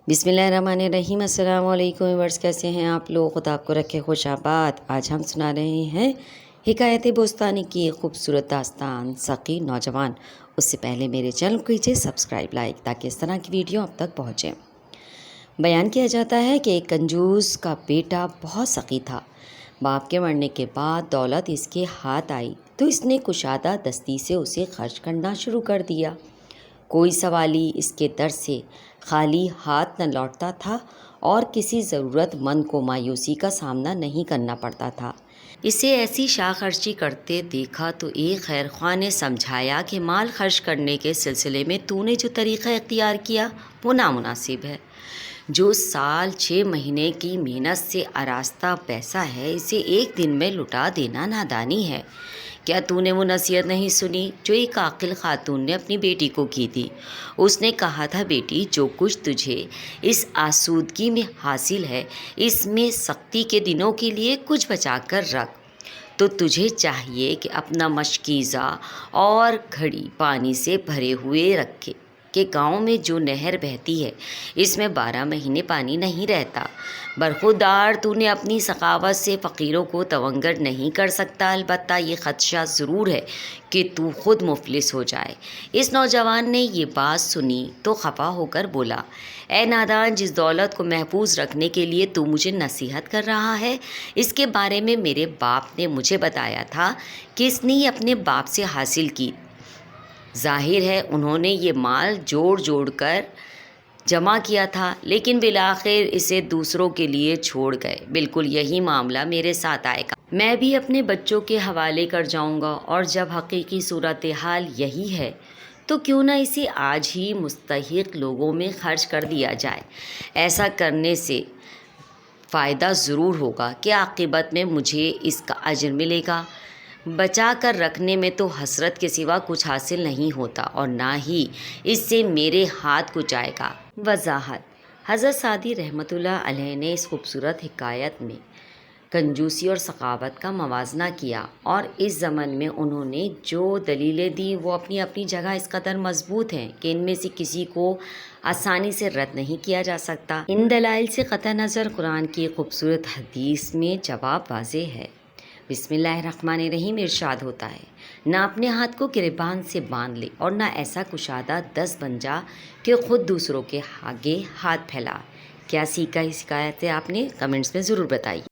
بسم اللہ الرحمن الرحیم۔ السلام علیکم ویورز، کیسے ہیں آپ لوگ؟ خدا آپ کو رکھے خوش آباد۔ آج ہم سنا رہے ہیں حکایت بوستانی کی خوبصورت داستان سقی نوجوان۔ اس سے پہلے میرے چینل کو کیجیے سبسکرائب، لائک، تاکہ اس طرح کی ویڈیو اب تک پہنچیں۔ بیان کیا جاتا ہے کہ ایک کنجوس کا بیٹا بہت سخی تھا۔ باپ کے مرنے کے بعد دولت اس کے ہاتھ آئی تو اس نے کشادہ دستی سے اسے خرچ کرنا شروع کر دیا۔ کوئی سوالی اس کے در سے خالی ہاتھ نہ لوٹتا تھا اور کسی ضرورت مند کو مایوسی کا سامنا نہیں کرنا پڑتا تھا۔ اسے ایسی شاہ خرچی کرتے دیکھا تو ایک خیر خواہ نے سمجھایا کہ مال خرچ کرنے کے سلسلے میں تو نے جو طریقہ اختیار کیا وہ نامناسب ہے۔ جو سال 6 مہینے کی محنت سے آراستہ پیسہ ہے، اسے ایک دن میں لٹا دینا نادانی ہے۔ کیا تو نے وہ نصیحت نہیں سنی جو ایک عاقل خاتون نے اپنی بیٹی کو کی تھی؟ اس نے کہا تھا، بیٹی، جو کچھ تجھے اس آسودگی میں حاصل ہے، اس میں سختی کے دنوں کے لیے کچھ بچا کر رکھ۔ تو تجھے چاہیے کہ اپنا مشکیزہ اور گھڑی پانی سے بھرے ہوئے رکھے کہ گاؤں میں جو نہر بہتی ہے اس میں 12 مہینے پانی نہیں رہتا۔ برخودار، تو نے اپنی سخاوت سے فقیروں کو تونگر نہیں کر سکتا، البتہ یہ خدشہ ضرور ہے کہ تو خود مفلس ہو جائے۔ اس نوجوان نے یہ بات سنی تو خفا ہو کر بولا، اے نادان، جس دولت کو محفوظ رکھنے کے لیے تو مجھے نصیحت کر رہا ہے، اس کے بارے میں میرے باپ نے مجھے بتایا تھا کہ اس نے یہ اپنے باپ سے حاصل کی۔ ظاہر ہے انہوں نے یہ مال جوڑ جوڑ کر جمع کیا تھا، لیکن بالآخر اسے دوسروں کے لیے چھوڑ گئے۔ بالکل یہی معاملہ میرے ساتھ آئے گا۔ میں بھی اپنے بچوں کے حوالے کر جاؤں گا، اور جب حقیقی صورتحال یہی ہے تو کیوں نہ اسے آج ہی مستحق لوگوں میں خرچ کر دیا جائے۔ ایسا کرنے سے فائدہ ضرور ہوگا کہ عاقبت میں مجھے اس کا اجر ملے گا۔ بچا کر رکھنے میں تو حسرت کے سوا کچھ حاصل نہیں ہوتا، اور نہ ہی اس سے میرے ہاتھ کچھ آئے گا۔ وضاحت: حضرت سعدی رحمۃ اللہ علیہ نے اس خوبصورت حکایت میں کنجوسی اور سخاوت کا موازنہ کیا، اور اس ضمن میں انہوں نے جو دلیلیں دیں وہ اپنی اپنی جگہ اس قدر مضبوط ہیں کہ ان میں سے کسی کو آسانی سے رد نہیں کیا جا سکتا۔ ان دلائل سے قطع نظر قرآن کی خوبصورت حدیث میں جواب واضح ہے۔ بسم اللہ الرحمن الرحیم ارشاد ہوتا ہے، نہ اپنے ہاتھ کو گریبان سے باندھ لے اور نہ ایسا کشادہ دست بن جا کہ خود دوسروں کے آگے ہاتھ پھیلا۔ کیا سیکھا اس حکایت سے آپ نے؟ کمنٹس میں ضرور بتائیے۔